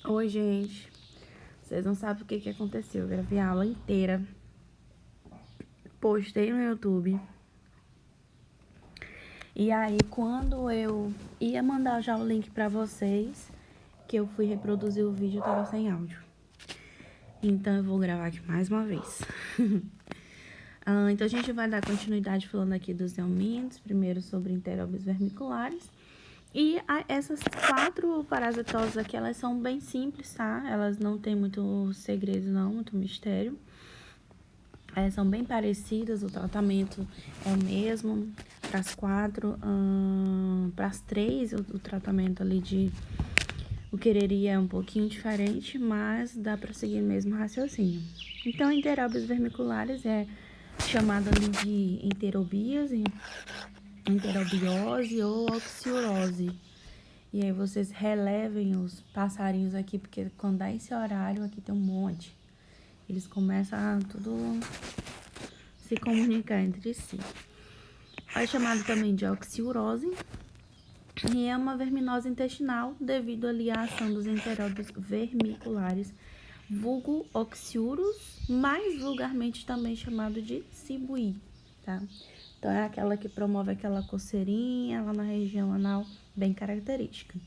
Oi, gente. Vocês não sabem o que aconteceu. Eu gravei a aula inteira. Postei no YouTube. E aí, quando eu ia mandar já o link pra vocês, que eu fui reproduzir o vídeo, tava sem áudio. Então, eu vou gravar aqui mais uma vez. Então, a gente vai dar continuidade falando aqui dos helmintos. Primeiro sobre enteróbios vermiculares. E essas 4 parasitoses aqui, elas são bem simples, tá? Elas não tem muito segredo, não, muito mistério. São bem parecidas, o tratamento é o mesmo para as 4. Para as 3, o tratamento ali de o quereria é um pouquinho diferente, mas dá para seguir o mesmo raciocínio. Então, enteróbios vermiculares é chamado ali de enterobiose ou oxiurose. E aí vocês relevem os passarinhos aqui, porque quando dá esse horário, aqui tem um monte. Eles começam a tudo se comunicar entre si. É chamado também de oxiurose. E é uma verminose intestinal devido ali à ação dos enteróbios vermiculares, vulgo oxiurus, mais vulgarmente também chamado de cibuí, tá? Então, é aquela que promove aquela coceirinha lá na região anal, bem característica.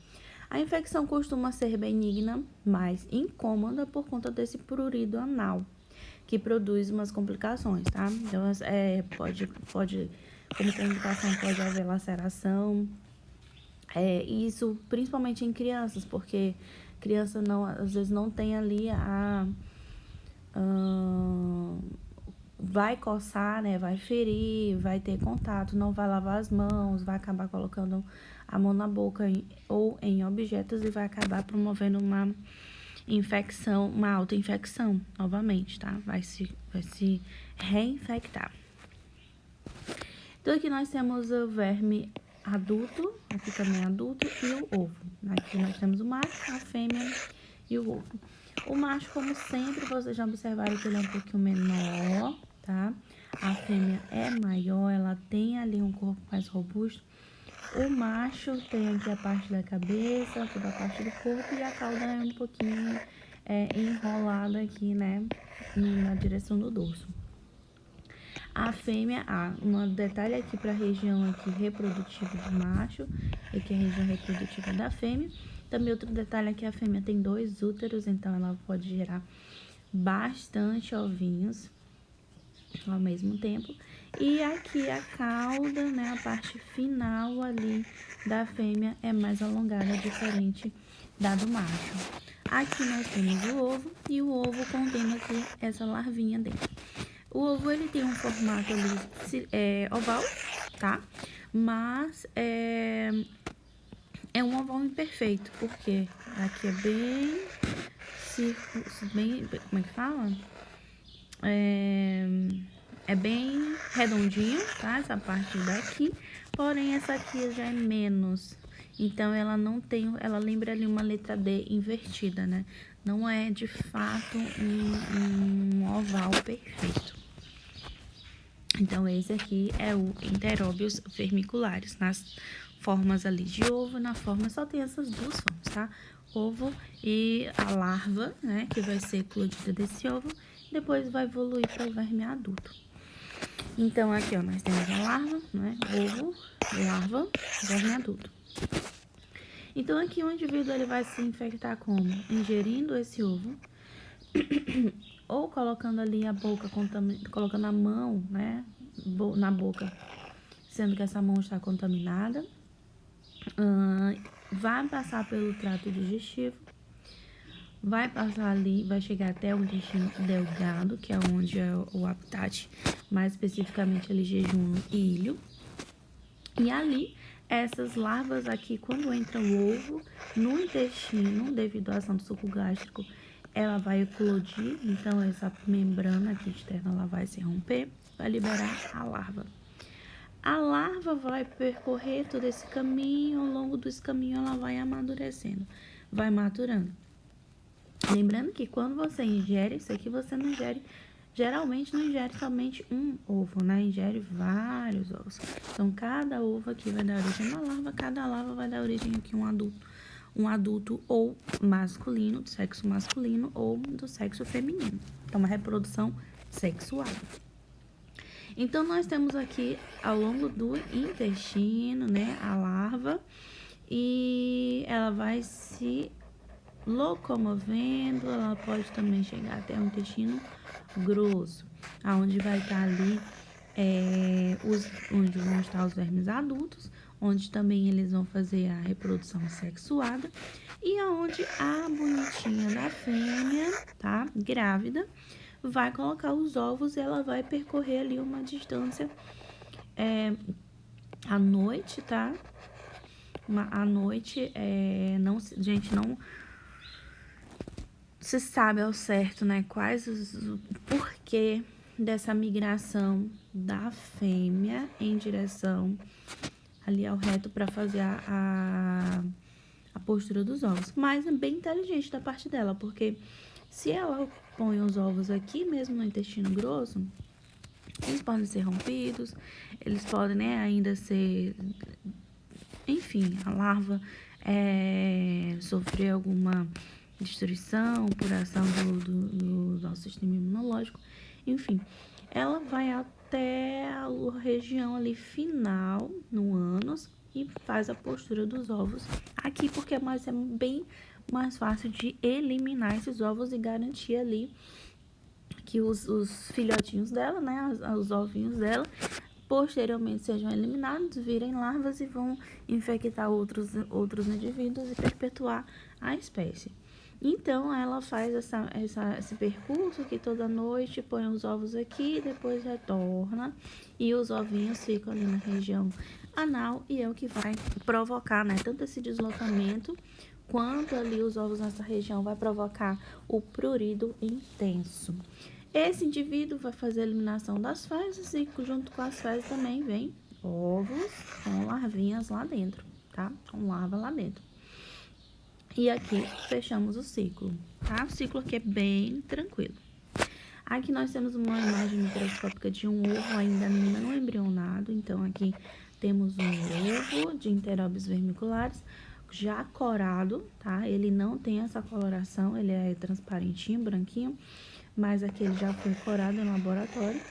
A infecção costuma ser benigna, mas incômoda por conta desse prurido anal, que produz umas complicações, tá? Então, como complicação pode haver laceração, isso principalmente em crianças, porque criança às vezes não tem ali vai coçar, né? Vai ferir, vai ter contato, não vai lavar as mãos, vai acabar colocando a mão na boca ou em objetos e vai acabar promovendo uma infecção, uma autoinfecção, novamente, tá? Vai se reinfectar. Então, aqui nós temos o verme adulto, aqui também adulto, e o ovo. Aqui nós temos o macho, a fêmea e o ovo. O macho, como sempre, vocês já observaram que ele é um pouquinho menor, tá? A fêmea é maior, ela tem ali um corpo mais robusto. O macho tem aqui a parte da cabeça, toda a parte do corpo, e a cauda é um pouquinho enrolada aqui, né? Na direção do dorso. A fêmea, um detalhe aqui para a região aqui reprodutiva do macho, aqui é a região reprodutiva da fêmea. Também outro detalhe é que a fêmea tem 2 úteros, então ela pode gerar bastante ovinhos ao mesmo tempo. E aqui a cauda, né, a parte final ali da fêmea é mais alongada, diferente da do macho. Aqui nós temos o ovo, e o ovo contém aqui essa larvinha dentro. O ovo, ele tem um formato ali oval, tá? Mas é um oval imperfeito, porque aqui é bem como é que fala? É bem redondinho, tá? Essa parte daqui, porém essa aqui já é menos. Então, ela lembra ali uma letra D invertida, né? Não é, de fato, um oval perfeito. Então, esse aqui é o enteróbios vermiculares, nas formas ali de ovo, na forma só tem essas 2 formas, tá? Ovo e a larva, né, que vai ser eclodida desse ovo, depois vai evoluir para o verme adulto. Então, aqui, ó, nós temos a larva, né, ovo, larva, verme adulto. Então, aqui o indivíduo, ele vai se infectar como? Ingerindo esse ovo, ou colocando ali a boca, colocando a mão, né, na boca, sendo que essa mão está contaminada, vai passar pelo trato digestivo, vai passar ali, vai chegar até o intestino delgado, que é onde é o habitat, mais especificamente ali jejum e ilho, e ali essas larvas aqui, quando entra o ovo no intestino, devido à ação do suco gástrico, ela vai eclodir, então essa membrana aqui externa ela vai se romper, vai liberar a larva. A larva vai percorrer todo esse caminho, ao longo desse caminho ela vai amadurecendo, vai maturando. Lembrando que quando você ingere isso aqui, você não ingere, geralmente não ingere somente um ovo, né? Ingere vários ovos. Então, cada ovo aqui vai dar origem a uma larva, cada larva vai dar origem aqui a um adulto um adulto ou masculino, do sexo masculino ou do sexo feminino. Então, uma reprodução sexual. Então, nós temos aqui, ao longo do intestino, né, a larva, e ela vai se locomovendo, ela pode também chegar até o intestino grosso, aonde vai estar ali, onde vão estar os vermes adultos, onde também eles vão fazer a reprodução sexuada, e aonde a bonitinha da fêmea, tá, grávida, vai colocar os ovos e ela vai percorrer ali uma distância à noite, tá? À noite, gente, não se sabe ao certo, né, o porquê dessa migração da fêmea em direção ali ao reto para fazer a postura dos ovos. Mas é bem inteligente da parte dela, porque se ela põe os ovos aqui mesmo no intestino grosso, eles podem ser rompidos, eles podem, né, ainda ser... Enfim, a larva sofrer alguma destruição por ação do nosso sistema imunológico. Enfim, ela vai até a região ali final, no ânus, e faz a postura dos ovos aqui, porque é bem mais fácil de eliminar esses ovos e garantir ali que os filhotinhos dela, né, os ovinhos dela, posteriormente sejam eliminados, virem larvas e vão infectar outros indivíduos e perpetuar a espécie. Então, ela faz esse percurso aqui toda noite, põe os ovos aqui, depois retorna, e os ovinhos ficam ali na região anal, e é o que vai provocar, né, tanto esse deslocamento, quanto ali os ovos nessa região vai provocar o prurido intenso. Esse indivíduo vai fazer a eliminação das fezes e junto com as fezes também vem ovos com larvinhas lá dentro, tá? Com larva lá dentro. E aqui fechamos o ciclo, tá? O ciclo aqui é bem tranquilo. Aqui nós temos uma imagem microscópica de um ovo ainda não embrionado. Então, aqui temos um ovo de enteróbios vermiculares já corado, tá? Ele não tem essa coloração, ele é transparentinho, branquinho. Mas aqui ele já foi corado no laboratório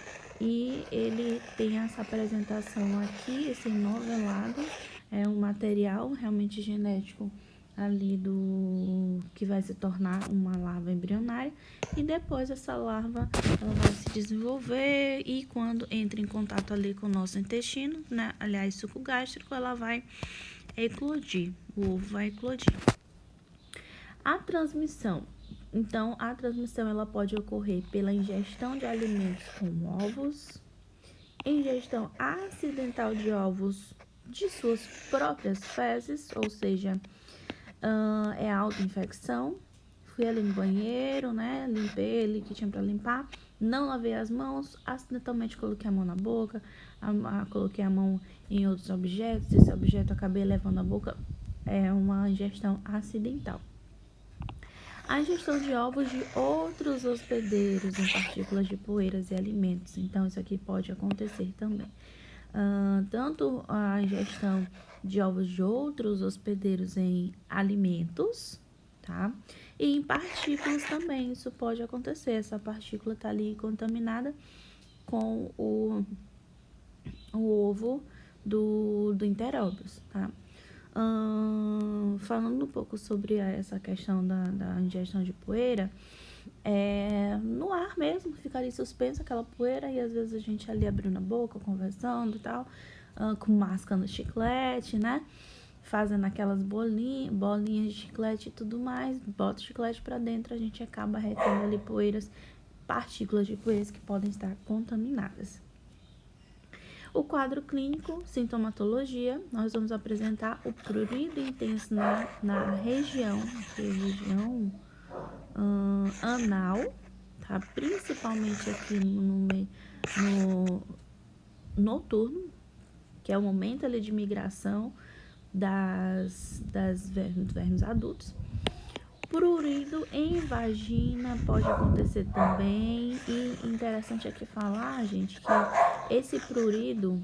e ele tem essa apresentação aqui, esse novelado, é um material realmente genético ali do que vai se tornar uma larva embrionária, e depois essa larva ela vai se desenvolver e quando entra em contato ali com o nosso intestino, né, aliás, suco gástrico, ela vai eclodir, o ovo vai eclodir. A transmissão. Então, a transmissão ela pode ocorrer pela ingestão de alimentos com ovos, ingestão acidental de ovos de suas próprias fezes, ou seja, é auto-infecção. Fui ali no banheiro, né, limpei ali que tinha para limpar, não lavei as mãos, acidentalmente coloquei a mão na boca, coloquei a mão em outros objetos, esse objeto acabei levando a boca, é uma ingestão acidental. A ingestão de ovos de outros hospedeiros em partículas de poeiras e alimentos. Então, isso aqui pode acontecer também. Tanto a ingestão de ovos de outros hospedeiros em alimentos, tá? E em partículas também, isso pode acontecer. Essa partícula tá ali contaminada com o ovo do enteróbios, tá? Falando um pouco sobre essa questão da ingestão de poeira, no ar mesmo, fica ali suspensa aquela poeira e às vezes a gente ali abrindo a boca, conversando e tal, mascando chiclete, né? Fazendo aquelas bolinhas de chiclete e tudo mais, bota o chiclete pra dentro, a gente acaba retendo ali partículas de poeiras que podem estar contaminadas. O quadro clínico, sintomatologia, nós vamos apresentar o prurido intenso na região anal, tá? Principalmente aqui no noturno, que é o momento ali de migração dos vermes adultos. Prurido em vagina pode acontecer também, e interessante aqui falar, gente, que esse prurido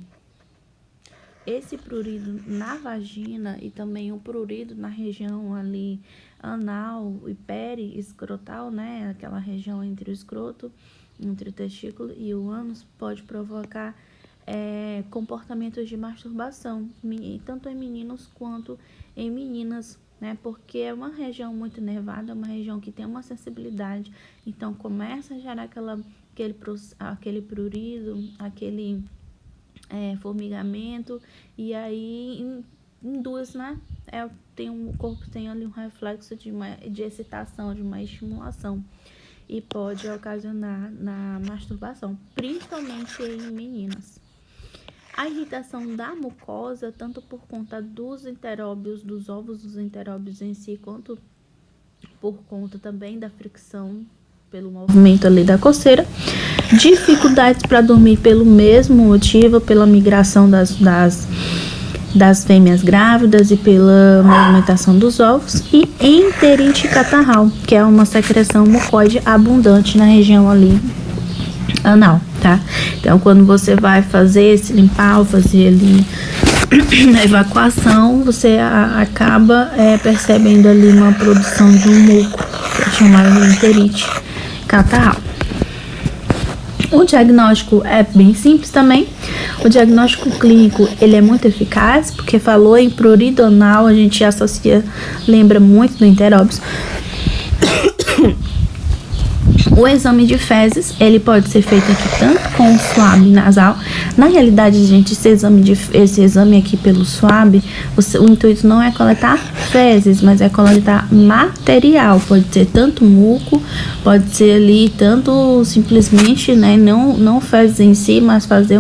esse prurido na vagina e também o prurido na região ali anal e peri-escrotal, né? Aquela região entre o escroto, entre o testículo e o ânus, pode provocar comportamentos de masturbação, tanto em meninos quanto em meninas, né? Porque é uma região muito nervada, é uma região que tem uma sensibilidade, então começa a gerar aquele prurido, aquele formigamento, e aí induz, né? O corpo tem ali um reflexo de excitação, de uma estimulação, e pode ocasionar na masturbação, principalmente em meninas. A irritação da mucosa, tanto por conta dos enteróbios, dos ovos dos enteróbios em si, quanto por conta também da fricção pelo movimento ali da coceira. Dificuldades para dormir pelo mesmo motivo, pela migração das fêmeas grávidas e pela movimentação dos ovos. E enterite catarral, que é uma secreção mucoide abundante na região ali anal, tá? Então, quando você vai fazer esse limpar, fazer ali a evacuação, você acaba percebendo ali uma produção de um muco, que é chamado de enterite catarral. O diagnóstico é bem simples também. O diagnóstico clínico, ele é muito eficaz, porque falou em prurido anal, a gente associa, lembra muito do enteróbios. O exame de fezes, ele pode ser feito aqui tanto com o swab nasal. Na realidade, gente, esse exame aqui pelo swab, o intuito não é coletar fezes, mas é coletar material. Pode ser tanto muco, pode ser ali tanto simplesmente, né, não fezes em si, mas fazer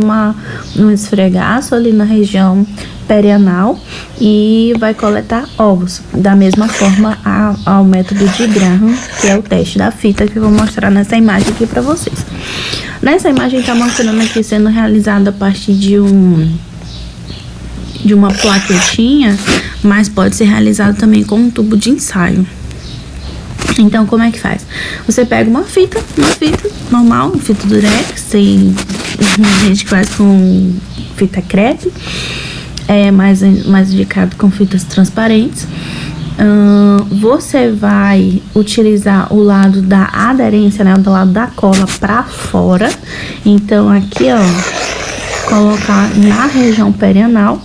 um esfregaço ali na região perianal, e vai coletar ovos. Da mesma forma ao método de Graham, que é o teste da fita, que eu vou mostrar nessa imagem aqui para vocês. Nessa imagem tá mostrando aqui sendo realizado a partir de uma plaquetinha, mas pode ser realizado também com um tubo de ensaio. Então, como é que faz? Você pega uma fita normal, uma fita durex, tem gente que faz com fita crepe, mais indicado com fitas transparentes. Você vai utilizar o lado da aderência, né, do lado da cola para fora. Então aqui, ó, colocar na região perianal.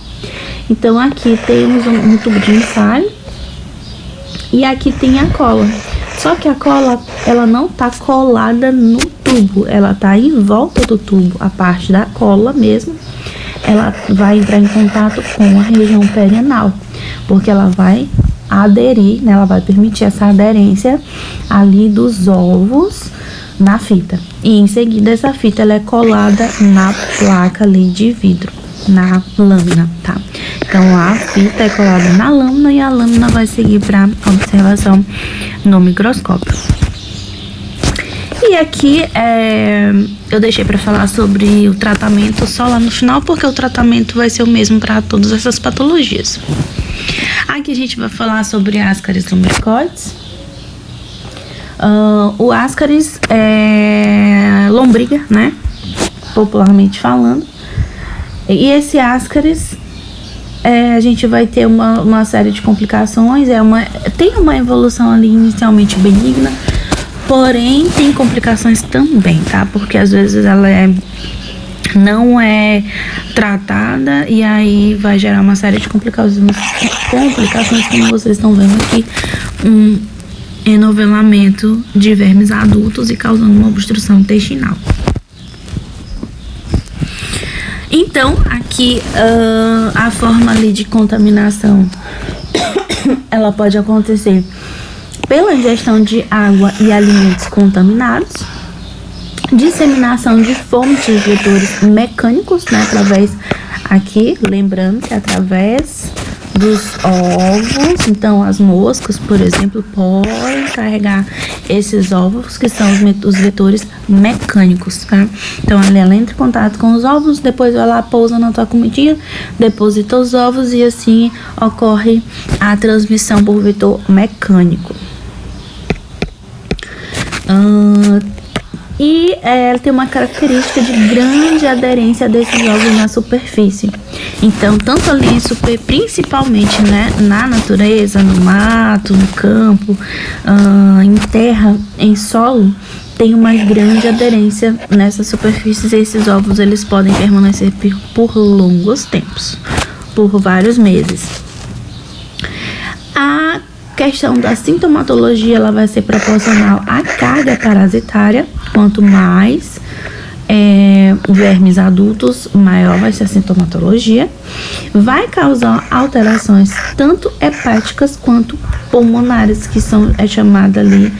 Então aqui temos um tubo de ensaio e aqui tem a cola. Só que a cola, ela não tá colada no tubo, ela tá em volta do tubo. A parte da cola mesmo, ela vai entrar em contato com a região perianal, porque ela vai aderir, né? Ela vai permitir essa aderência ali dos ovos na fita. E em seguida essa fita, ela é colada na placa ali de vidro, na lâmina, tá? Então a fita é colada na lâmina e a lâmina vai seguir para observação no microscópio. E aqui eu deixei para falar sobre o tratamento só lá no final, porque o tratamento vai ser o mesmo para todas essas patologias. Aqui a gente vai falar sobre Ascaris lumbricoides. O Ascaris é lombriga, né? Popularmente falando. E esse Ascaris, a gente vai ter uma série de complicações. Tem uma evolução ali inicialmente benigna, porém tem complicações também, tá? Porque às vezes ela não é tratada e aí vai gerar uma série de complicações como vocês estão vendo aqui, um enovelamento de vermes adultos e causando uma obstrução intestinal. Então, aqui a forma ali de contaminação, ela pode acontecer pela ingestão de água e alimentos contaminados, disseminação de fontes de vetores mecânicos, né, através, aqui, lembrando que através dos ovos. Então as moscas, por exemplo, podem carregar esses ovos, que são os vetores mecânicos, tá? Então ela entra em contato com os ovos, depois vai lá, pousa na tua comidinha, deposita os ovos e assim ocorre a transmissão por vetor mecânico. E ela tem uma característica de grande aderência desses ovos na superfície. Então, tanto ali, principalmente, né, na natureza, no mato, no campo, em terra, em solo, tem uma grande aderência nessas superfícies. E esses ovos eles podem permanecer por longos tempos, por vários meses. A questão da sintomatologia ela vai ser proporcional à carga parasitária. Quanto mais vermes adultos, maior vai ser a sintomatologia. Vai causar alterações tanto hepáticas quanto pulmonares, que é chamada ali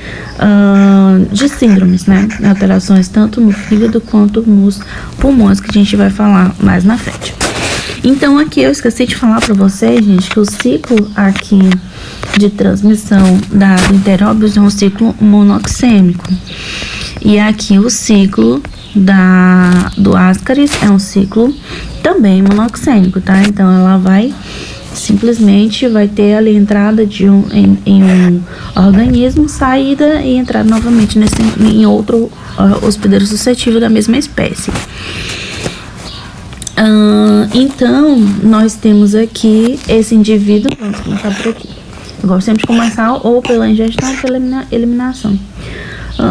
de síndromes, né? Alterações tanto no fígado quanto nos pulmões, que a gente vai falar mais na frente. Então aqui eu esqueci de falar para vocês, gente, que o ciclo aqui de transmissão das enteróbios é um ciclo monoxêmico. E aqui o ciclo do Ascaris é um ciclo também monoxêmico, tá? Então ela vai simplesmente ter ali entrada em um organismo, saída e entrada novamente em outro hospedeiro suscetível da mesma espécie. Então nós temos aqui esse indivíduo. Vamos começar por aqui. Eu gosto sempre de começar ou pela ingestão ou pela eliminação.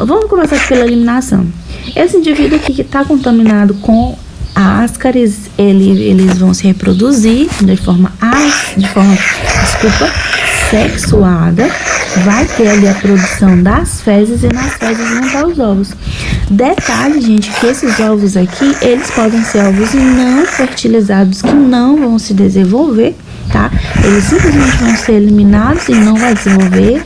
Vamos começar pela eliminação. Esse indivíduo aqui que está contaminado com a Ascaris, eles vão se reproduzir de forma sexuada. Vai ter ali a produção das fezes e nas fezes vão estar os ovos. Detalhe, gente, que esses ovos aqui, eles podem ser ovos não fertilizados que não vão se desenvolver, tá? Eles simplesmente vão ser eliminados e não vai desenvolver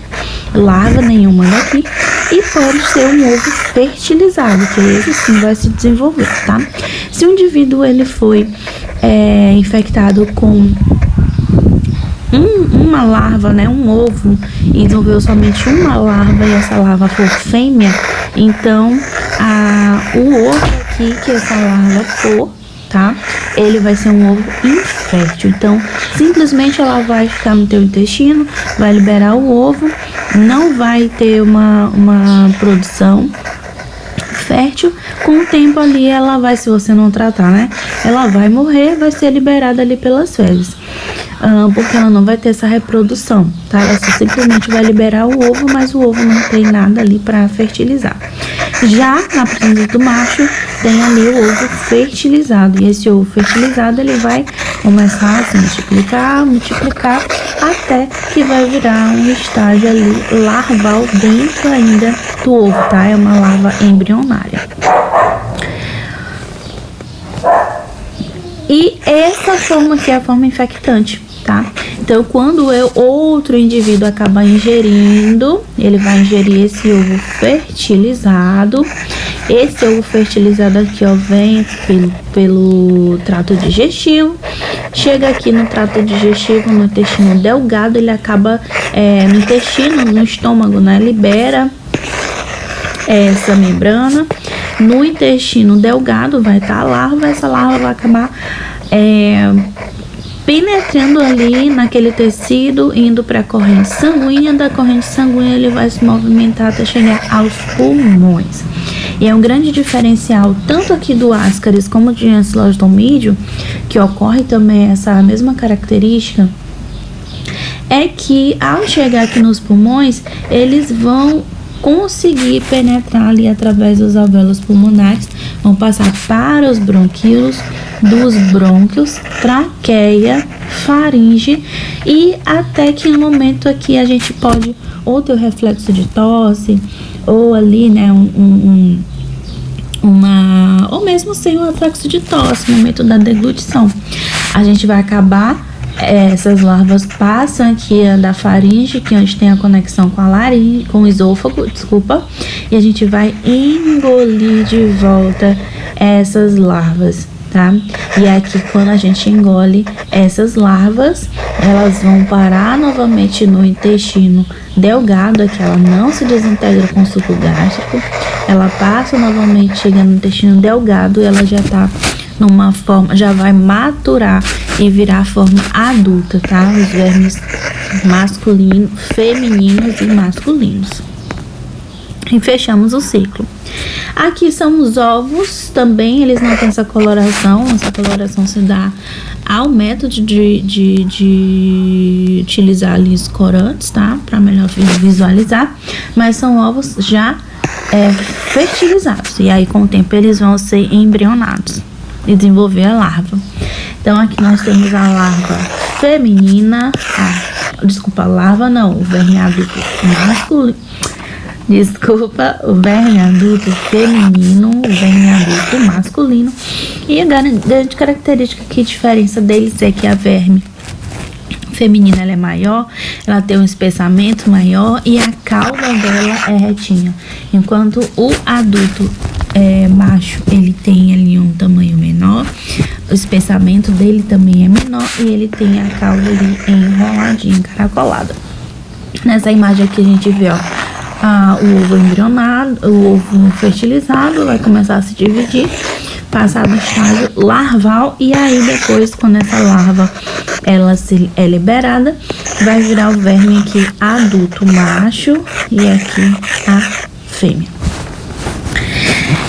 larva nenhuma daqui. E pode ser um ovo fertilizado, que esse sim vai se desenvolver, tá? Se o indivíduo ele foi infectado com uma larva, né, um ovo, e desenvolveu somente uma larva e essa larva for fêmea, então o ovo aqui que essa larva for, tá, ele vai ser um ovo infértil. Então simplesmente ela vai ficar no teu intestino, vai liberar o ovo, não vai ter uma produção fértil. Com o tempo ali ela vai, se você não tratar, né, ela vai morrer, vai ser liberada ali pelas fezes. Porque ela não vai ter essa reprodução, tá? Ela simplesmente vai liberar o ovo, mas o ovo não tem nada ali para fertilizar. Já na presença do macho, tem ali o ovo fertilizado. E esse ovo fertilizado, ele vai começar a se multiplicar, até que vai virar um estágio ali larval dentro ainda do ovo, tá? É uma larva embrionária. E essa forma aqui é a forma infectante, tá? Então, quando outro indivíduo acaba ingerindo, ele vai ingerir esse ovo fertilizado. Esse ovo fertilizado aqui, ó, vem pelo trato digestivo. Chega aqui no trato digestivo, no intestino delgado, ele acaba no intestino, no estômago, né? Libera essa membrana. No intestino delgado vai estar a larva, essa larva vai acabar penetrando ali naquele tecido, indo para a corrente sanguínea. Da corrente sanguínea ele vai se movimentar até chegar aos pulmões. E é um grande diferencial tanto aqui do Ascaris como de Encilostomídeo, que ocorre também essa mesma característica, é que ao chegar aqui nos pulmões, eles vão conseguir penetrar ali através dos alvéolos pulmonares, vão passar para os bronquíolos, dos brônquios, traqueia, faringe, e até que no momento aqui a gente pode ou ter o reflexo de tosse, ou ali, né, ou mesmo sem o reflexo de tosse, no momento da deglutição. A gente vai acabar, essas larvas passam aqui da faringe, que é onde tem a conexão com a laringe, com o esôfago, e a gente vai engolir de volta essas larvas, tá? E aqui, quando a gente engole essas larvas, elas vão parar novamente no intestino delgado, aqui ela não se desintegra com o suco gástrico, ela passa novamente, chega no intestino delgado e ela já tá numa forma, já vai maturar e virar a forma adulta, tá? Os vermes femininos e masculinos. E fechamos o ciclo. Aqui são os ovos, também eles não têm essa coloração se dá ao método de utilizar ali os corantes, tá? Para melhor visualizar, mas são ovos já fertilizados, e aí com o tempo eles vão ser embrionados e desenvolver a larva. Então aqui nós temos a larva feminina, o verme adulto masculino. O verme adulto feminino, o verme adulto masculino. E a grande característica que diferença deles é que a verme feminina ela é maior, ela tem um espessamento maior e a cauda dela é retinha. Enquanto o adulto macho, ele tem ali um tamanho menor, o espessamento dele também é menor e ele tem a cauda ali enroladinha, encaracolada. Nessa imagem aqui a gente vê, o ovo embrionado, o ovo fertilizado vai começar a se dividir, passar do estágio larval, e aí depois, quando essa larva ela é liberada, vai virar o verme aqui adulto macho e aqui a fêmea.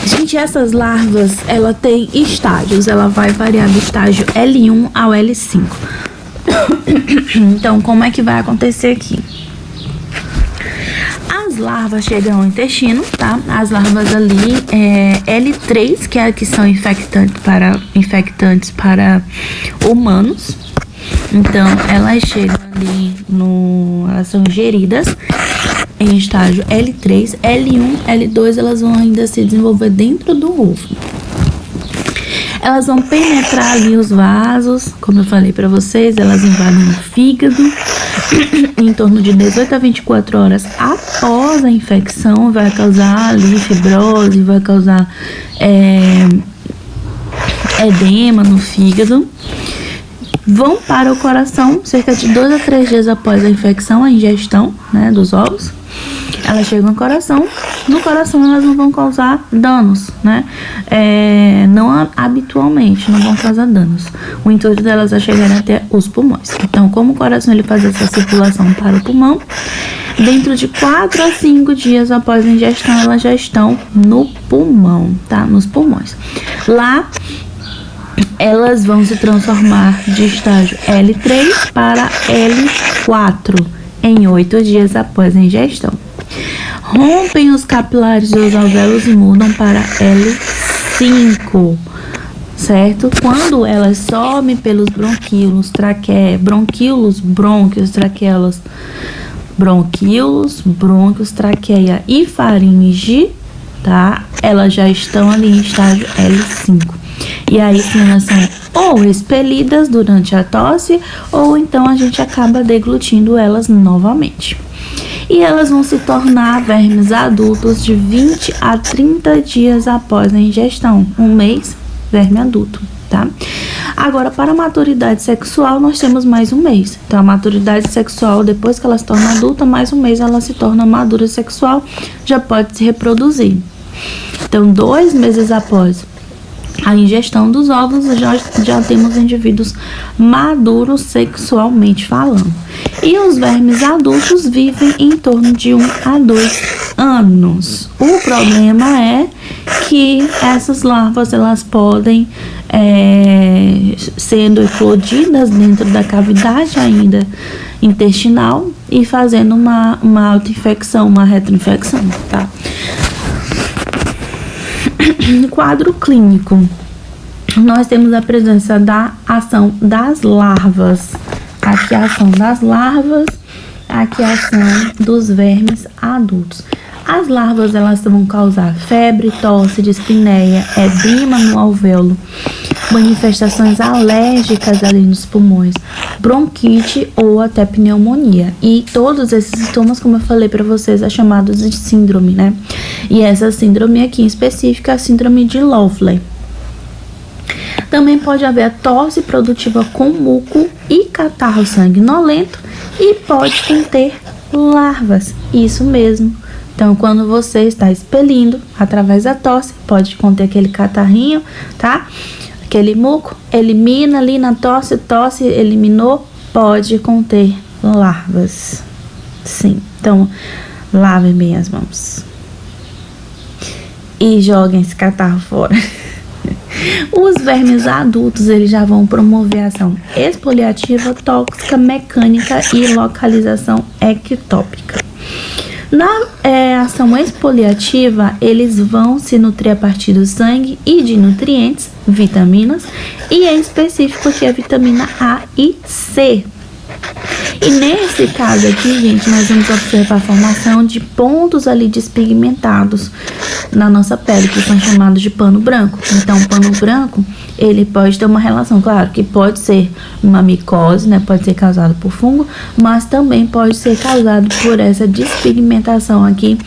Gente, essas larvas, ela tem estágios, ela vai variar do estágio L1 ao L5. Então, como é que vai acontecer aqui? As larvas chegam ao intestino, tá? As larvas ali L3, que são infectantes para humanos. Então, elas chegam ali elas são ingeridas em estágio L3, L1, L2, elas vão ainda se desenvolver dentro do ovo. Elas vão penetrar ali os vasos, como eu falei para vocês, elas invadem o fígado em torno de 18 a 24 horas após a infecção, vai causar ali fibrose, vai causar edema no fígado. Vão para o coração cerca de 2 a 3 dias após a infecção, a ingestão, né, dos ovos. Elas chegam ao coração. No coração elas não vão causar danos, né? Não habitualmente, não vão causar danos. O intuito delas é chegar até os pulmões. Então, como o coração ele faz essa circulação para o pulmão, dentro de 4 a 5 dias após a ingestão, elas já estão no pulmão, tá? Nos pulmões. Lá, elas vão se transformar de estágio L3 para L4 em 8 dias após a ingestão. Rompem os capilares dos alvéolos e mudam para L5, certo? Quando elas sobem pelos brônquios, traqueia e faringe, tá? Elas já estão ali em estágio L5. E aí sim elas são ou expelidas durante a tosse, ou então a gente acaba deglutindo elas novamente. E elas vão se tornar vermes adultos de 20 a 30 dias após a ingestão. 1 mês, verme adulto, tá? Agora, para a maturidade sexual, nós temos mais 1 mês. Então, a maturidade sexual, depois que ela se torna adulta, mais 1 mês ela se torna madura sexual, já pode se reproduzir. Então, 2 meses após a ingestão dos ovos, já temos indivíduos maduros sexualmente falando. E os vermes adultos vivem em torno de 1 a 2 anos. O problema é que essas larvas, elas podem, sendo eclodidas dentro da cavidade ainda intestinal e fazendo uma autoinfecção, uma retroinfecção, tá? Quadro clínico. Nós temos a presença da ação das larvas. Aqui a ação das larvas, aqui a ação dos vermes adultos. As larvas, elas vão causar febre, tosse, dispneia, edema no alvéolo, manifestações alérgicas ali nos pulmões, bronquite ou até pneumonia. E todos esses sintomas, como eu falei para vocês, é chamado de síndrome, né? E essa síndrome aqui em específico é a síndrome de Leffler. Também pode haver a tosse produtiva com muco e catarro sanguinolento e pode conter larvas, isso mesmo. Então, quando você está expelindo através da tosse, pode conter aquele catarrinho, tá? Aquele muco, elimina ali na tosse, eliminou, pode conter larvas. Sim, então, lavem bem as mãos. e joguem esse catarro fora. Os vermes adultos, eles já vão promover ação exfoliativa, tóxica, mecânica e localização ectópica. Na ação exfoliativa, eles vão se nutrir a partir do sangue e de nutrientes, vitaminas, e em específico que é vitamina A e C. E nesse caso aqui, gente, nós vamos observar a formação de pontos ali despigmentados na nossa pele, que são chamados de pano branco. Então, o pano branco, ele pode ter uma relação, claro, que pode ser uma micose, né? Pode ser causado por fungo, mas também pode ser causado por essa despigmentação aqui,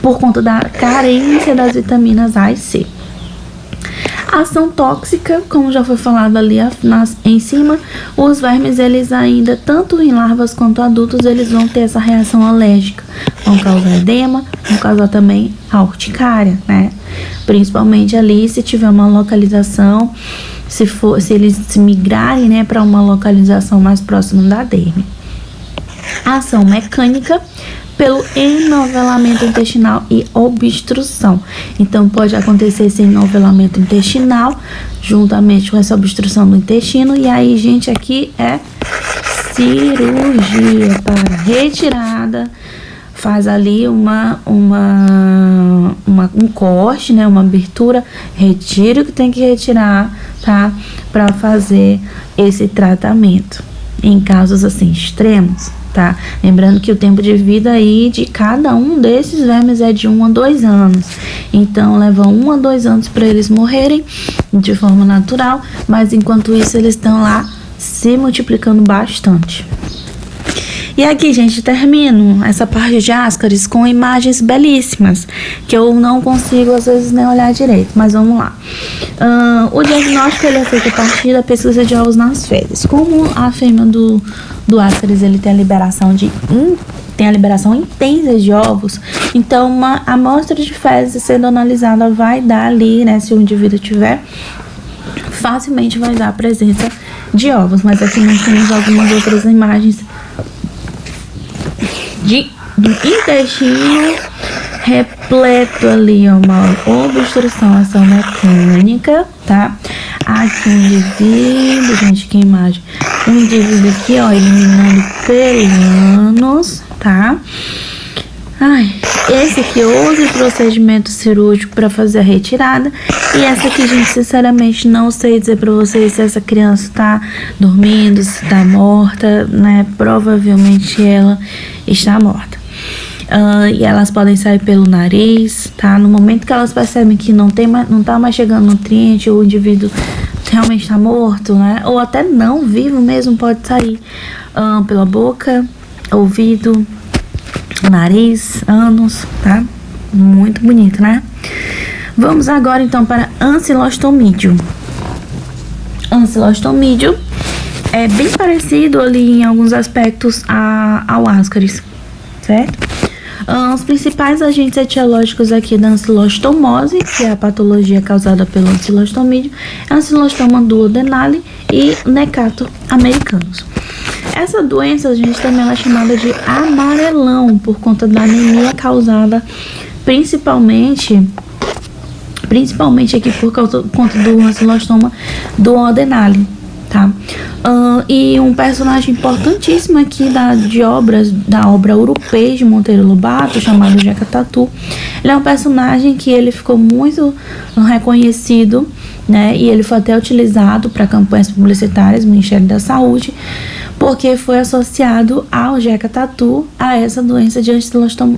por conta da carência das vitaminas A e C. Ação tóxica, como já foi falado ali em cima, os vermes, eles ainda, tanto em larvas quanto adultos, eles vão ter essa reação alérgica. Vão causar edema, vão causar também a urticária, né? Principalmente ali se tiver uma localização, se eles se migrarem, né, para uma localização mais próxima da derme. Ação mecânica, pelo enovelamento intestinal e obstrução. Então, pode acontecer esse enovelamento intestinal, juntamente com essa obstrução do intestino. E aí, gente, aqui é cirurgia para retirada. Faz ali um corte, né? Uma abertura. Retira o que tem que retirar, tá? Para fazer esse tratamento. Em casos, assim, extremos. Tá? Lembrando que o tempo de vida aí de cada um desses vermes é de 1 a 2 anos. Então, leva 1 a 2 anos para eles morrerem de forma natural, mas enquanto isso eles estão lá se multiplicando bastante. E aqui, gente, termino essa parte de ascaris com imagens belíssimas, que eu não consigo, às vezes, nem olhar direito, mas vamos lá. O diagnóstico, ele é feito a partir da pesquisa de ovos nas fezes. Como a fêmea do ascaris, ele tem a liberação intensa de ovos, então uma amostra de fezes sendo analisada vai dar ali, né, se o indivíduo tiver, facilmente vai dar a presença de ovos. Mas aqui nós temos algumas outras imagens do intestino repleto ali, ó, uma obstrução, ação mecânica, tá? Aqui um indivíduo, gente, que imagem. Um indivíduo aqui, ó, eliminando pelanos, tá? Ai, esse aqui houve procedimento cirúrgico para fazer a retirada. E essa aqui, gente, sinceramente, não sei dizer pra vocês se essa criança tá dormindo, se tá morta, né? Provavelmente ela está morta. E elas podem sair pelo nariz, tá? No momento que elas percebem que não tá mais chegando nutriente, o indivíduo realmente está morto, né? Ou até não, vivo mesmo, pode sair pela boca, ouvido, nariz, ânus, tá? Muito bonito, né? Vamos agora, então, para ancilostomídio. Ancilostomídio é bem parecido ali em alguns aspectos ao ascaris, certo? Os principais agentes etiológicos aqui da ancilostomose, que é a patologia causada pelo ancilostomídio, é ancilostoma duodenale e necato americanus. Essa doença, a gente também é chamada de amarelão, por conta da anemia causada principalmente aqui por conta do ancilostoma duodenale, tá? E um personagem importantíssimo aqui da obra Urupês de Monteiro Lobato, chamado Jeca Tatu. Ele é um personagem que ele ficou muito reconhecido, né? E ele foi até utilizado para campanhas publicitárias do Ministério da Saúde, porque foi associado ao Jeca Tatu a essa doença de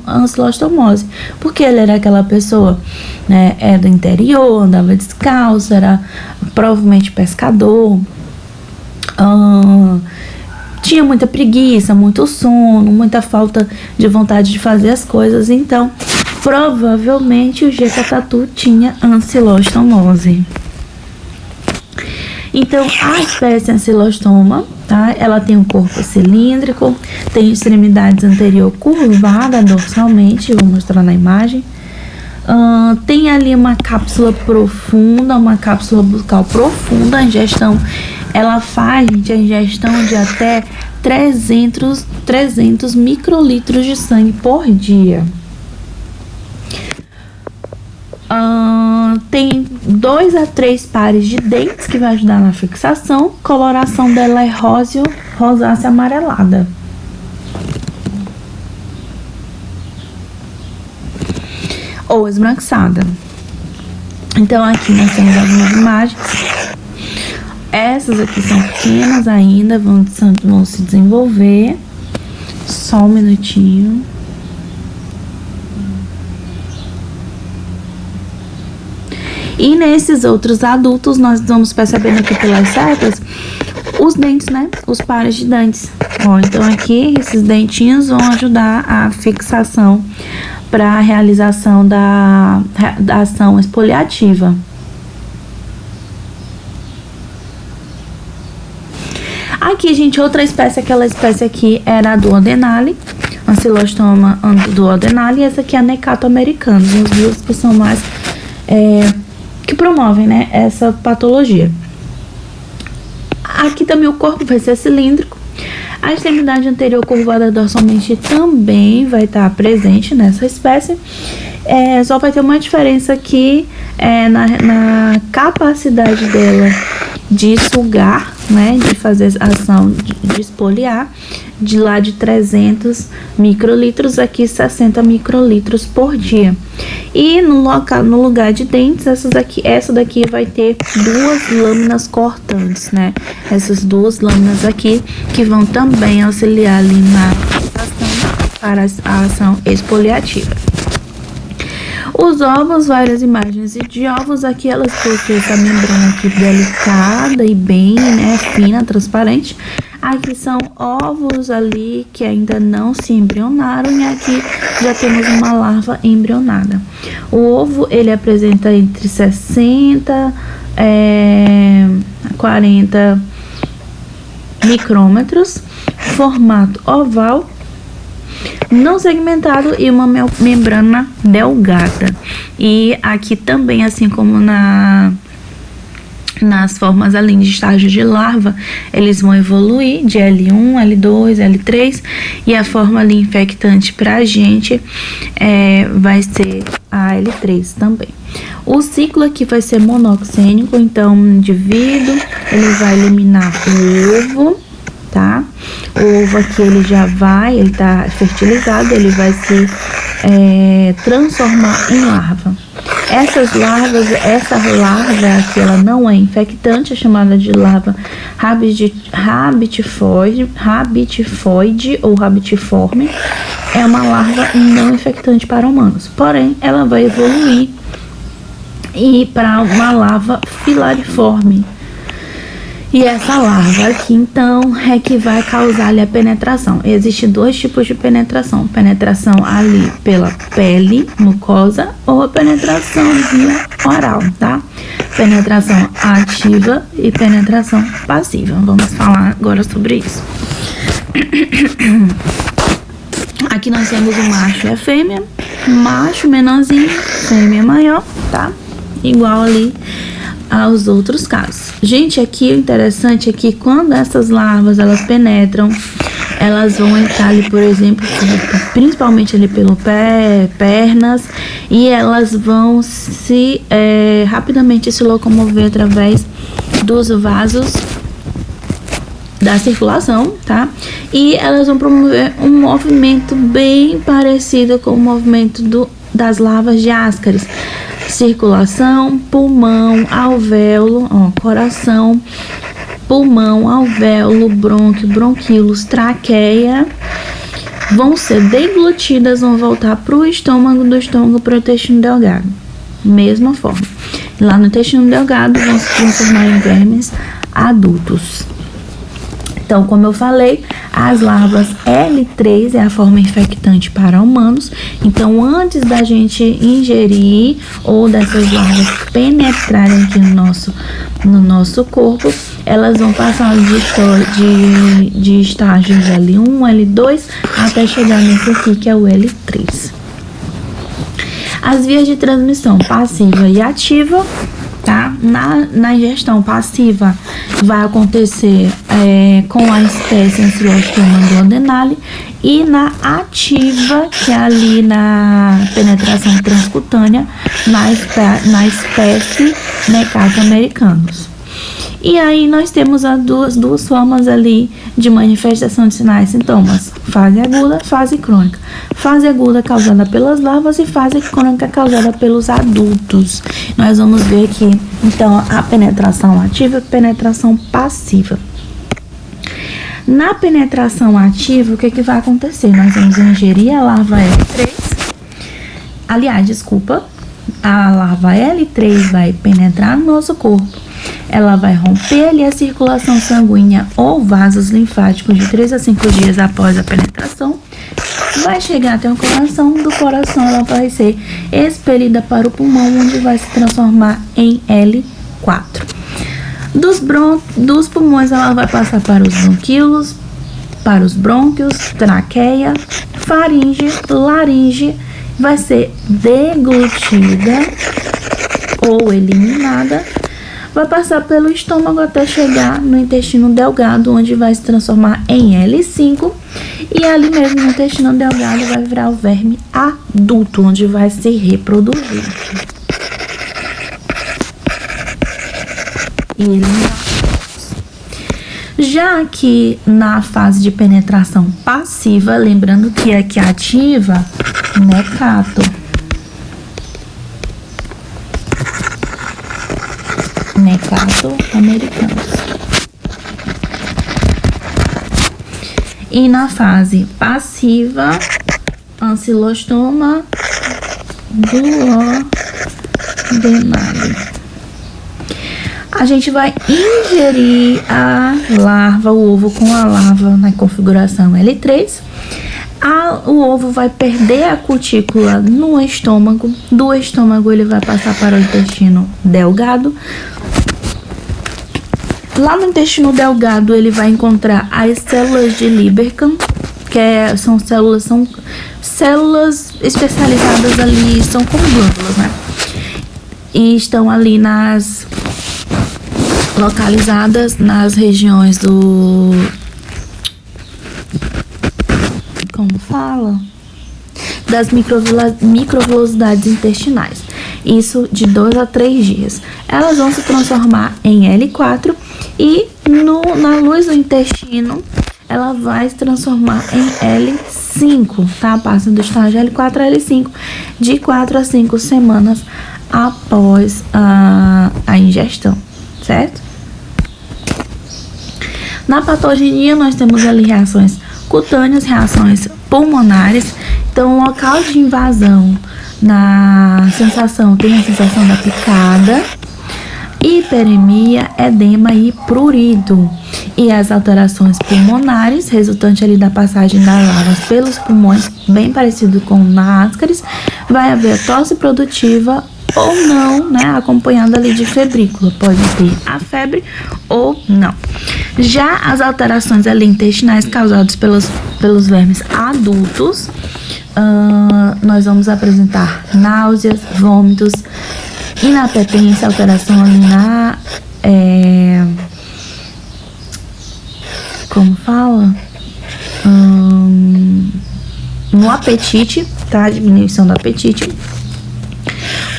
ancilostomose, porque ele era aquela pessoa, né, do interior, andava descalço, era provavelmente pescador, tinha muita preguiça, muito sono, muita falta de vontade de fazer as coisas. Então, provavelmente o Jeca Tatu tinha ancilostomose. Então, a espécie ancilostoma, tá? Ela tem um corpo cilíndrico, tem extremidades anterior curvada dorsalmente, vou mostrar na imagem. Tem ali uma cápsula profunda, uma cápsula bucal profunda. A ingestão, ela faz, gente, a ingestão de até 300 microlitros de sangue por dia. Tem 2 a 3 pares de dentes que vai ajudar na fixação. Coloração dela é rosácea amarelada. Ou esbranquiçada. Então aqui nós temos algumas imagens. Essas aqui são pequenas ainda, vão se desenvolver. Só um minutinho. E nesses outros adultos, nós vamos percebendo aqui pelas setas os dentes, né? Os pares de dentes. Ó, então aqui, esses dentinhos vão ajudar a fixação para a realização da ação exfoliativa. Aqui, gente, outra espécie, aquela espécie aqui era a duodenale, Ancylostoma duodenale, e essa aqui é a Necato americanus, as duas que são mais que promovem, né, essa patologia. Aqui também o corpo vai ser cilíndrico. A extremidade anterior curvada dorsalmente também vai estar presente nessa espécie. Só vai ter uma diferença aqui na capacidade dela de sugar, né, de fazer ação de espoliar, de lá de 300 microlitros, aqui 60 microlitros por dia. E no lugar de dentes, essa daqui vai ter 2 lâminas cortantes, né? Essas 2 lâminas aqui que vão também auxiliar ali na ação para a ação exfoliativa. Os ovos, várias imagens de ovos, aqui elas possuem essa membrana aqui delicada e bem, né, fina, transparente. Aqui são ovos ali que ainda não se embrionaram e aqui já temos uma larva embrionada. O ovo, ele apresenta entre 60 a 40 micrômetros, formato oval, não segmentado e uma membrana delgada. E aqui também, assim como nas formas além de estágio de larva, eles vão evoluir de L1, L2, L3, e a forma ali infectante pra gente vai ser a L3 também. O ciclo aqui vai ser monoxênico, então o indivíduo, ele vai eliminar o ovo, tá? O ovo aqui, ele tá fertilizado, ele vai se transformar em larva. Essa larva aqui, ela não é infectante, é chamada de larva rabitifoide ou rabitiforme. É uma larva não infectante para humanos, porém, ela vai evoluir e para uma larva filariforme. E essa larva aqui, então, é que vai causar ali a penetração. Existem 2 tipos de penetração. Penetração ali pela pele, mucosa, ou a penetração via oral, tá? Penetração ativa e penetração passiva. Vamos falar agora sobre isso. Aqui nós temos o macho e a fêmea. Macho menorzinho, fêmea maior, tá? Igual ali aos outros casos. Gente, aqui o interessante é que quando essas larvas elas penetram, elas vão entrar ali, por exemplo, principalmente ali pelo pé, pernas, e elas vão rapidamente se locomover através dos vasos da circulação, tá? E elas vão promover um movimento bem parecido com o movimento das larvas de Ascaris. Circulação, pulmão, alvéolo, coração, pulmão, alvéolo, brônquio, bronquíolos, traqueia, vão ser deglutidas, vão voltar para o estômago, do estômago para o intestino delgado. Mesma forma. Lá no intestino delgado vão se transformar em vermes adultos. Então, como eu falei, as larvas L3 é a forma infectante para humanos. Então, antes da gente ingerir ou dessas larvas penetrarem aqui no nosso corpo, elas vão passar de estágios L1, L2, até chegar nesse aqui, que é o L3. As vias de transmissão passiva e ativa, tá? Na ingestão passiva, vai acontecer com a espécie Ancylostoma duodenale e na ativa, que é ali na penetração transcutânea, na espécie Necato americanus. E aí nós temos as duas formas ali de manifestação de sinais e sintomas: fase aguda, fase crônica. Fase aguda causada pelas larvas e fase crônica causada pelos adultos. Nós vamos ver aqui, então, a penetração ativa e penetração passiva. Na penetração ativa, o que vai acontecer? Nós vamos ingerir a larva L3. Aliás, desculpa, a larva L3 vai penetrar no nosso corpo. Ela vai romper ali a circulação sanguínea ou vasos linfáticos de 3 a 5 dias após a penetração. Vai chegar até o coração. Do coração ela vai ser expelida para o pulmão, onde vai se transformar em L4. Dos pulmões ela vai passar para os bronquíolos, para os brônquios, traqueia, faringe, laringe, vai ser deglutida ou eliminada. Vai passar pelo estômago até chegar no intestino delgado, onde vai se transformar em L5. E ali mesmo no intestino delgado vai virar o verme adulto, onde vai se reproduzir. Já que na fase de penetração passiva, lembrando que aqui ativa Necato. Necato americanus. E na fase passiva, Ancylostoma duodenale. A gente vai ingerir a larva, o ovo com a larva na configuração L3. O ovo vai perder a cutícula no estômago. Do estômago ele vai passar para o intestino delgado. Lá no intestino delgado ele vai encontrar as células de Lieberkühn, que são células especializadas ali, são como glândulas, né? E estão ali localizadas nas regiões do... Como fala? Das microvelocidades intestinais. Isso de 2 a 3 dias. Elas vão se transformar em L4 e na luz do intestino ela vai se transformar em L5, tá? Passa do estágio L4 a L5 de 4 a 5 semanas após a ingestão, certo? Na patogenia nós temos ali reações cutâneas, reações pulmonares. Então, o local de invasão na sensação, tem a sensação da picada, hiperemia, edema e prurido. E as alterações pulmonares, resultante ali da passagem das larvas pelos pulmões, bem parecido com na Ascaris, vai haver tosse produtiva ou não, né, acompanhada ali de febrícula. Pode ter a febre ou não. Já as alterações ali intestinais causadas pelos vermes adultos, nós vamos apresentar náuseas, vômitos, inapetência, alteração ali como fala? No apetite, tá? Diminuição do apetite,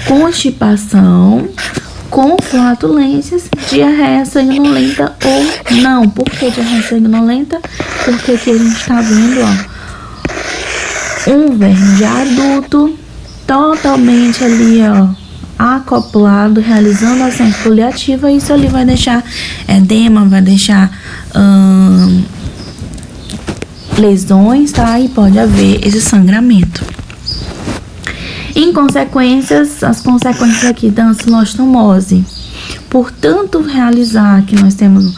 constipação, com flatulências, diarreia sanguinolenta ou não. Por que diarreia sanguinolenta? Porque aqui a gente está vendo, ó, um verme de adulto totalmente ali, ó, acoplado, realizando ação exfoliativa. Isso ali vai deixar edema, vai deixar lesões, tá? E pode haver esse sangramento. Em consequências, as consequências aqui da ancilostomose. Por tanto realizar, que nós temos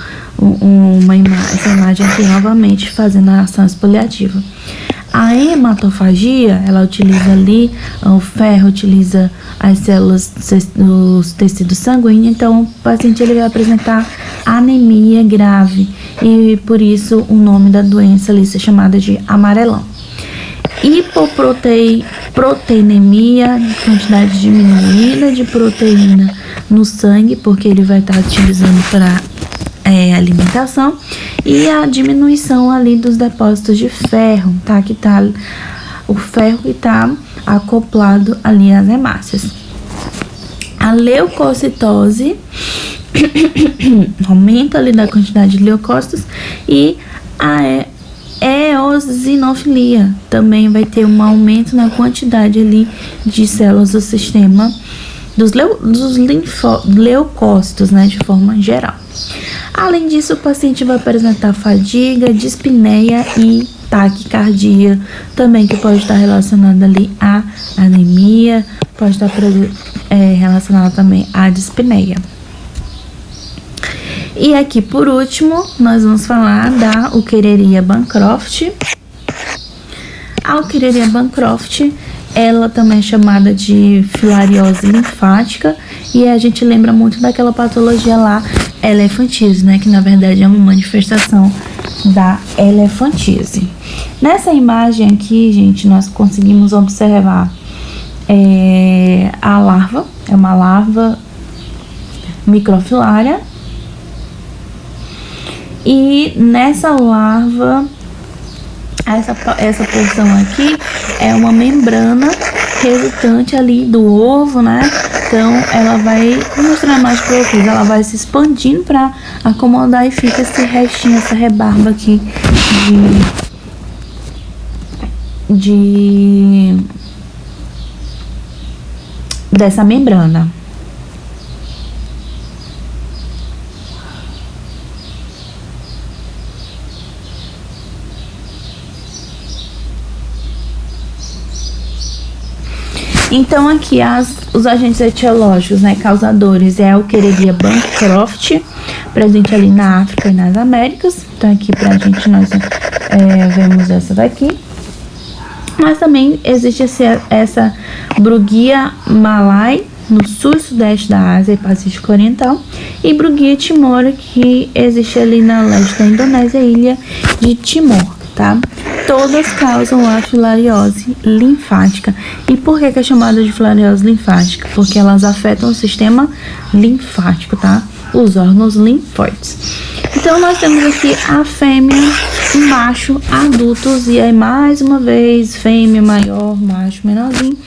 essa imagem aqui novamente, fazendo a ação exfoliativa. A hematofagia, ela utiliza ali, o ferro utiliza as células dos tecidos sanguíneos, então o paciente ele vai apresentar anemia grave e por isso o nome da doença ali é chamada de amarelão. Hipoproteinemia, quantidade diminuída de proteína no sangue, porque ele vai estar utilizando para alimentação, e a diminuição ali dos depósitos de ferro, tá? Que tá o ferro que tá acoplado ali às hemácias. A leucocitose aumento ali da quantidade de leucócitos, e a eosinofilia também vai ter um aumento na quantidade ali de células do sistema dos leucócitos, né, de forma geral. Além disso, o paciente vai apresentar fadiga, dispneia e taquicardia, também que pode estar relacionada ali à anemia, pode estar relacionada também à dispneia. E aqui, por último, nós vamos falar da Urquereria Bancroft. A Urquereria Bancroft, ela também é chamada de filariose linfática, e a gente lembra muito daquela patologia lá, elefantise, né? Que na verdade é uma manifestação da elefantise. Nessa imagem aqui, gente, nós conseguimos observar a larva, é uma larva microfilária, e nessa larva, essa porção aqui é uma membrana resultante ali do ovo, né? Então ela vai, vou mostrar a imagem para vocês, ela vai se expandindo para acomodar e fica esse restinho, essa rebarba aqui dessa membrana. Então aqui os agentes etiológicos, né, causadores, é a Urquereria Bancroft, presente ali na África e nas Américas. Então aqui pra gente nós vemos essa daqui. Mas também existe essa Bruguia malai no sul e sudeste da Ásia e Pacífico Oriental, e Bruguia timora, que existe ali na leste da Indonésia, ilha de Timor, tá? Todas causam a filariose linfática. E por que é chamada de filariose linfática? Porque elas afetam o sistema linfático, tá? Os órgãos linfóides. Então, nós temos aqui a fêmea, o macho, adultos, e aí mais uma vez, fêmea maior, macho menorzinho.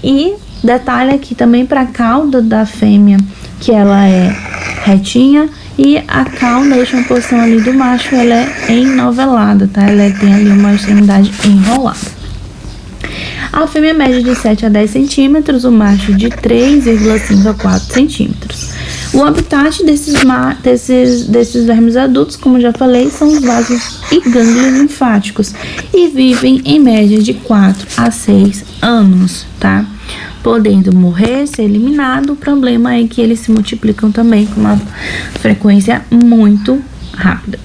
E detalhe aqui também para a cauda da fêmea, que ela é retinha, e a cauda, a última posição ali do macho, ela é enovelada, tá? Ela tem ali uma extremidade enrolada. A fêmea média de 7 a 10 centímetros, o macho de 3,5 a 4 centímetros. O habitat desses vermes adultos, como já falei, são os vasos e gânglios linfáticos, e vivem em média de 4 a 6 anos, tá? Podendo morrer, ser eliminado. O problema é que eles se multiplicam também com uma frequência muito rápida.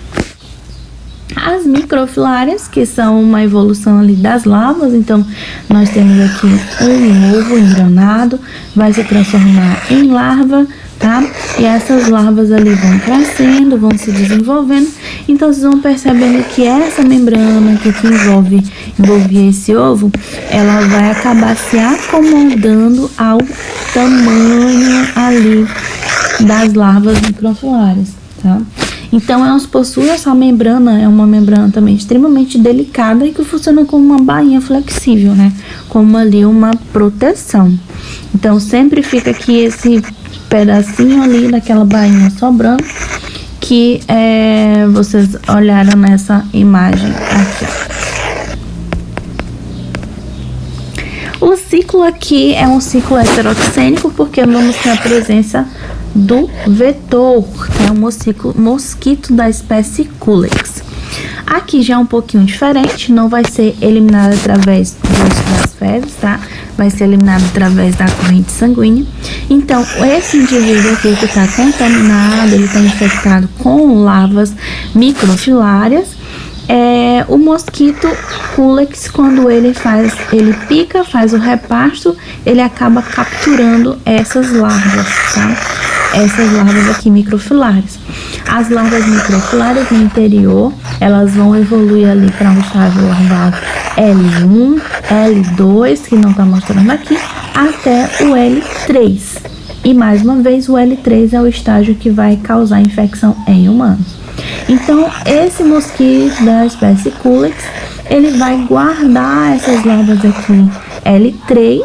As microfilárias, que são uma evolução ali das larvas, então nós temos aqui um ovo embrionado, vai se transformar em larva, tá? E essas larvas ali vão crescendo, vão se desenvolvendo. Então vocês vão percebendo que essa membrana que envolve esse ovo, ela vai acabar se acomodando ao tamanho ali das larvas microfilárias, tá? Então elas possuem essa membrana, é uma membrana também extremamente delicada e que funciona como uma bainha flexível, né? Como ali uma proteção. Então sempre fica aqui esse pedacinho ali daquela bainha sobrando, que vocês olharam nessa imagem aqui, ó. O ciclo aqui é um ciclo heteroxênico, porque vamos ter a presença do vetor, que é um mosquito da espécie Culex. Aqui já é um pouquinho diferente, não vai ser eliminado através das fezes, tá? Vai ser eliminado através da corrente sanguínea. Então, esse indivíduo aqui que está contaminado, ele está infectado com larvas microfilárias. O mosquito Culex, quando ele pica, faz o reparto, ele acaba capturando essas larvas, tá? Essas larvas aqui microfilárias. As larvas microfilárias no interior, elas vão evoluir ali para um estágio larval L1, L2, que não está mostrando aqui, até o L3. E mais uma vez, o L3 é o estágio que vai causar infecção em humanos. Então, esse mosquito da espécie Culex, ele vai guardar essas larvas aqui L3,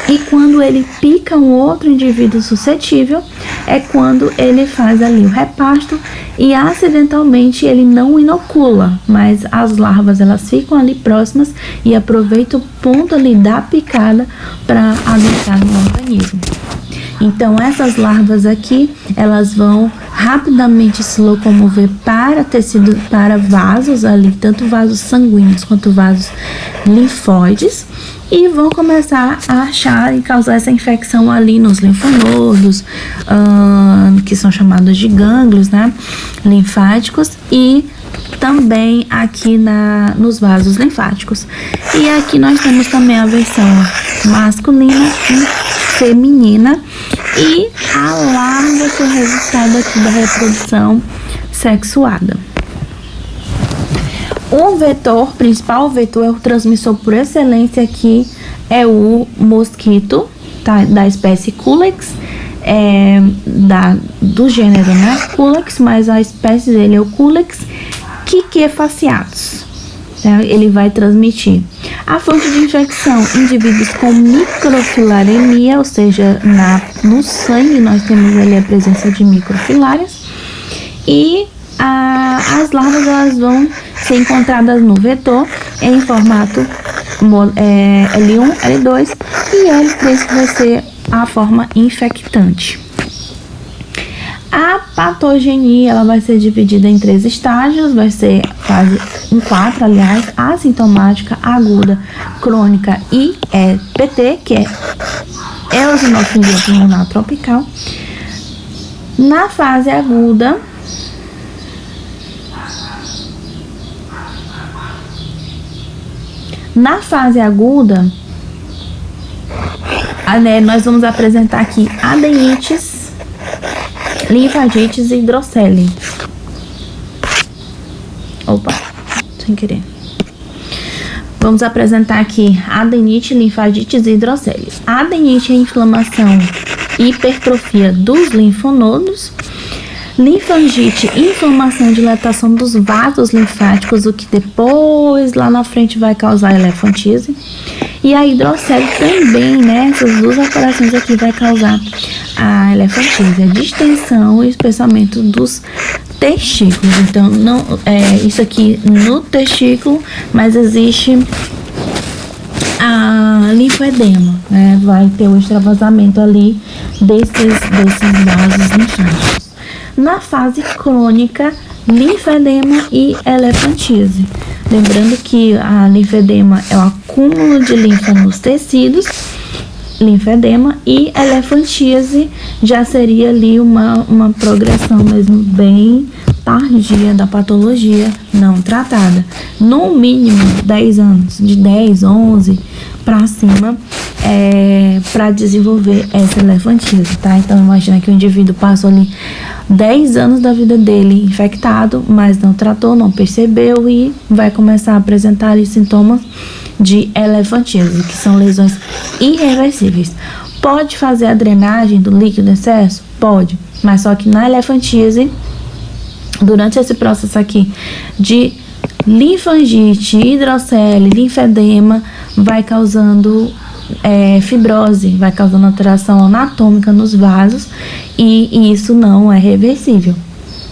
e quando ele pica um outro indivíduo suscetível, é quando ele faz ali o repasto e acidentalmente ele não inocula, mas as larvas elas ficam ali próximas e aproveita o ponto ali da picada para adentrar no organismo. Então essas larvas aqui, elas vão rapidamente se locomover para tecido, para vasos ali, tanto vasos sanguíneos quanto vasos linfóides, e vão começar a achar e causar essa infecção ali nos linfonodos, que são chamados de gânglios, né, linfáticos, e também aqui nos vasos linfáticos. E aqui nós temos também a versão masculina e feminina, e a larva que é o resultado aqui da reprodução sexuada. O vetor, principal vetor, é o transmissor por excelência aqui, é o mosquito, tá? Da espécie Culex, do gênero, né, Culex, mas a espécie dele é o Culex quiquefaciatus. Ele vai transmitir. A fonte de infecção, indivíduos com microfilaremia, ou seja, no sangue nós temos ali a presença de microfilárias, e as larvas elas vão ser encontradas no vetor em formato L1, L2 e L3, que vai ser a forma infectante. A patogenia ela vai ser dividida em 3 estágios, vai ser em 4, aliás, assintomática, aguda, crônica e PT, que é eosinofilia pulmonar tropical. Na fase aguda, nós vamos apresentar aqui adenites, linfagites e hidrocele. Sem querer. Vamos apresentar aqui adenite, linfagites e hidrocele. A adenite é inflamação e hipertrofia dos linfonodos. Linfangite, inflamação e dilatação dos vasos linfáticos, o que depois lá na frente vai causar elefantise. E a hidrocele também, né? Essas duas alterações aqui vai causar a elefantise, a distensão e espessamento dos testículos. Então, não isso aqui no testículo, mas existe a linfoedema, né? Vai ter o extravasamento ali desses vasos linfáticos. Na fase crônica, linfedema e elefantise. Lembrando que a linfedema é o acúmulo de linfa nos tecidos, linfedema, e elefantise já seria ali uma progressão mesmo bem tardia da patologia não tratada. No mínimo 10 anos, de 10, 11 para cima, para desenvolver essa elefantise, tá? Então imagina que o indivíduo passou ali 10 anos da vida dele infectado, mas não tratou, não percebeu e vai começar a apresentar ali sintomas de elefantise, que são lesões irreversíveis. Pode fazer a drenagem do líquido excesso? Pode, mas só que na elefantise, durante esse processo aqui de linfangite, hidrocele, linfedema, vai causando fibrose, vai causando alteração anatômica nos vasos, e isso não é reversível.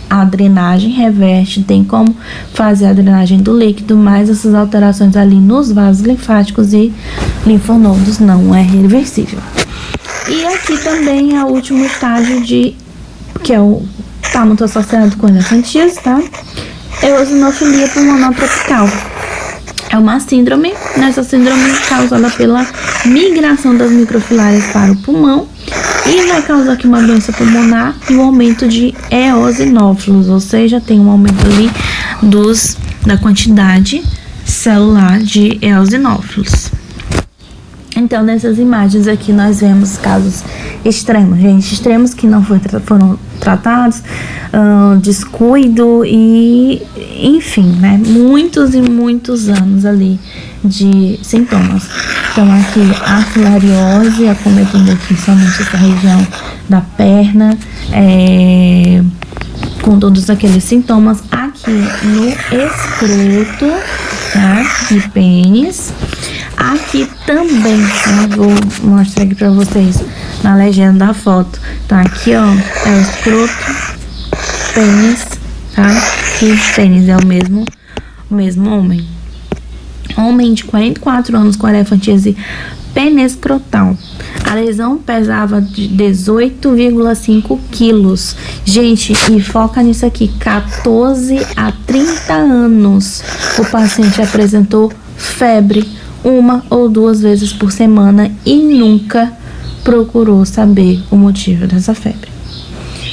A drenagem reverte, tem como fazer a drenagem do líquido, mas essas alterações ali nos vasos linfáticos e linfonodos não é reversível. E aqui também é o último estágio que tá muito associado com elefantise, tá? Eosinofilia pulmonar tropical. É uma síndrome, nessa síndrome causada pela migração das microfilárias para o pulmão, e vai causar aqui uma doença pulmonar e um aumento de eosinófilos, ou seja, tem um aumento ali da quantidade celular de eosinófilos. Então, nessas imagens aqui nós vemos casos extremos, extremos que não foram tratados, descuido e, enfim, né, muitos e muitos anos ali de sintomas. Então aqui a filariose acometendo aqui somente essa região da perna, com todos aqueles sintomas aqui no escroto, tá? E pênis. Aqui também, eu vou mostrar aqui pra vocês na legenda da foto. Tá aqui, ó, é o escroto, pênis, tá? E pênis é o mesmo homem. Homem de 44 anos com elefantise penescrotal. A lesão pesava de 18,5 quilos. Gente, e foca nisso aqui, 14 a 30 anos. O paciente apresentou febre 1 ou 2 vezes por semana e nunca procurou saber o motivo dessa febre.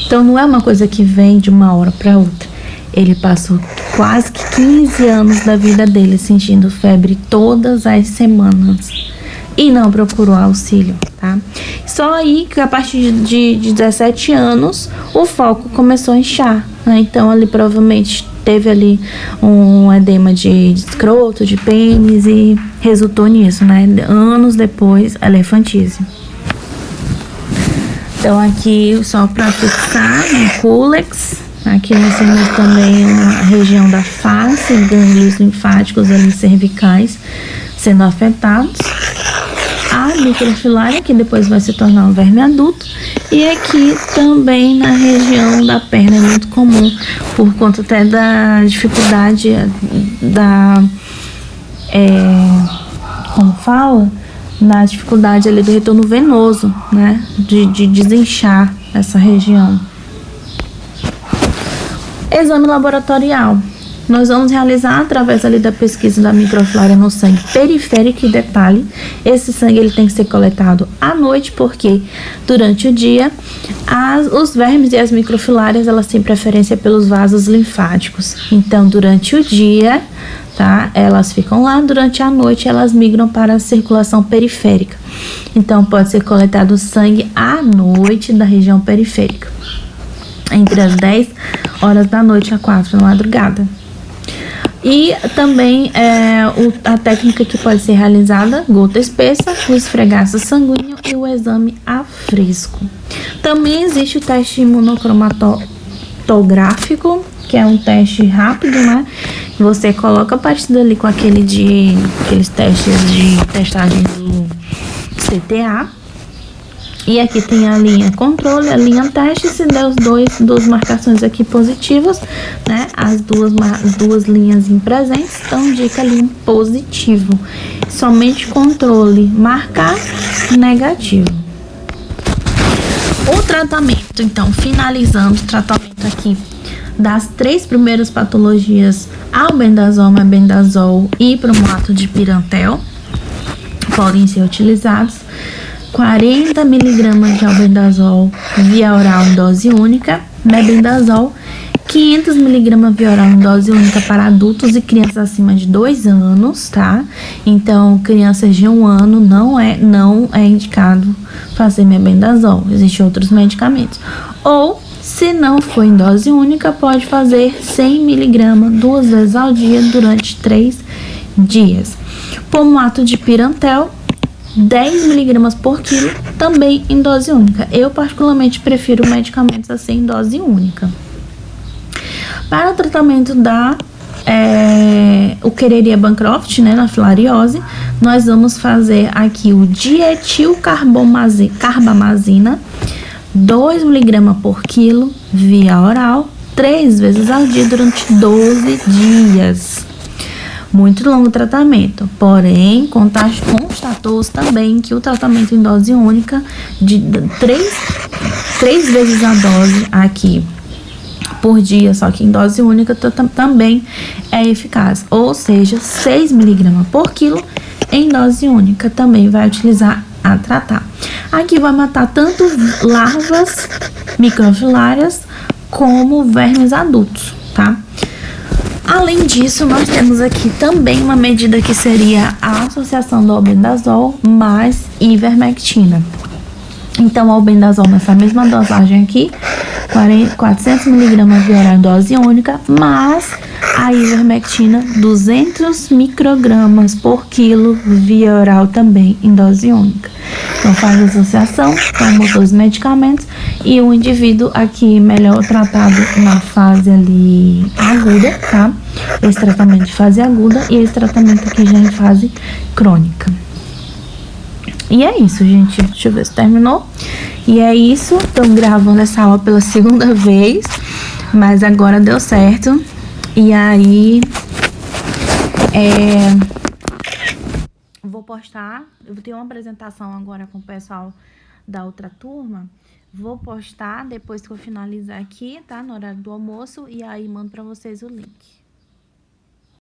Então não é uma coisa que vem de uma hora para outra. Ele passou quase que 15 anos da vida dele sentindo febre todas as semanas e não procurou auxílio, tá? Só aí que a partir de 17 anos o foco começou a inchar, né? Então ele provavelmente teve ali um edema de escroto, de pênis e resultou nisso, né? Anos depois, elefantise. Então aqui só para fixar, né, cúlex. Aqui nós temos também a região da face, gânglios linfáticos ali cervicais sendo afetados. A microfilária, que depois vai se tornar um verme adulto. E aqui também na região da perna é muito comum, por conta até da dificuldade como fala? Na dificuldade ali do retorno venoso, né? De desinchar essa região. Exame laboratorial. Nós vamos realizar através ali da pesquisa da microfilária no sangue periférico. E detalhe, esse sangue ele tem que ser coletado à noite, porque durante o dia os vermes e as microfilárias elas têm preferência pelos vasos linfáticos. Então durante o dia, tá, elas ficam lá, durante a noite elas migram para a circulação periférica. Então pode ser coletado sangue à noite da região periférica, entre as 10 horas da noite a 4 da madrugada. E também a técnica que pode ser realizada, gota espessa, o esfregaço sanguíneo e o exame a fresco. Também existe o teste imunocromatográfico, que é um teste rápido, né? Você coloca parecido ali com aqueles testes de testagem do CTA. E aqui tem a linha controle, a linha teste. Se der duas marcações aqui positivas, né? As duas linhas em presentes, então indica ali um positivo. Somente controle marcar negativo. O tratamento, então, finalizando o tratamento aqui das 3 primeiras patologias, albendazol, mebendazol e bromato de pirantel, podem ser utilizados 40 mg de albendazol via oral em dose única, mebendazol 500 mg via oral em dose única para adultos e crianças acima de 2 anos, tá? Então, crianças de 1 ano não é indicado fazer mebendazol, existem outros medicamentos. Ou, se não for em dose única, pode fazer 100 mg 2 vezes ao dia durante 3 dias. Pomato de pirantel 10 mg por quilo, também em dose única. Eu particularmente prefiro medicamentos assim em dose única. Para o tratamento da Escherichia Bancroft, né, na filariose, nós vamos fazer aqui o dietilcarbamazina 2 mg por quilo via oral 3 vezes ao dia durante 12 dias. Muito longo tratamento, porém constatou-se também que o tratamento em dose única de 3 vezes a dose aqui por dia, só que em dose única também é eficaz, ou seja, 6 mg por quilo em dose única também vai utilizar a tratar. Aqui vai matar tanto larvas microfilárias como vermes adultos, tá? Além disso, nós temos aqui também uma medida que seria a associação do albendazol mais ivermectina. Então, o albendazol nessa mesma dosagem aqui, 400 miligramas via oral em dose única, mas a ivermectina 200 microgramas por quilo via oral também em dose única. Então faz associação, toma os dois medicamentos e o indivíduo aqui melhor tratado na fase ali aguda, tá? Esse tratamento de fase aguda e esse tratamento aqui já em fase crônica. E é isso, gente. Deixa eu ver se terminou. E é isso. Tô gravando essa aula pela segunda vez, mas agora deu certo. E aí, vou postar. Eu tenho uma apresentação agora com o pessoal da outra turma. Vou postar depois que eu finalizar aqui, tá? No horário do almoço. E aí, mando pra vocês o link.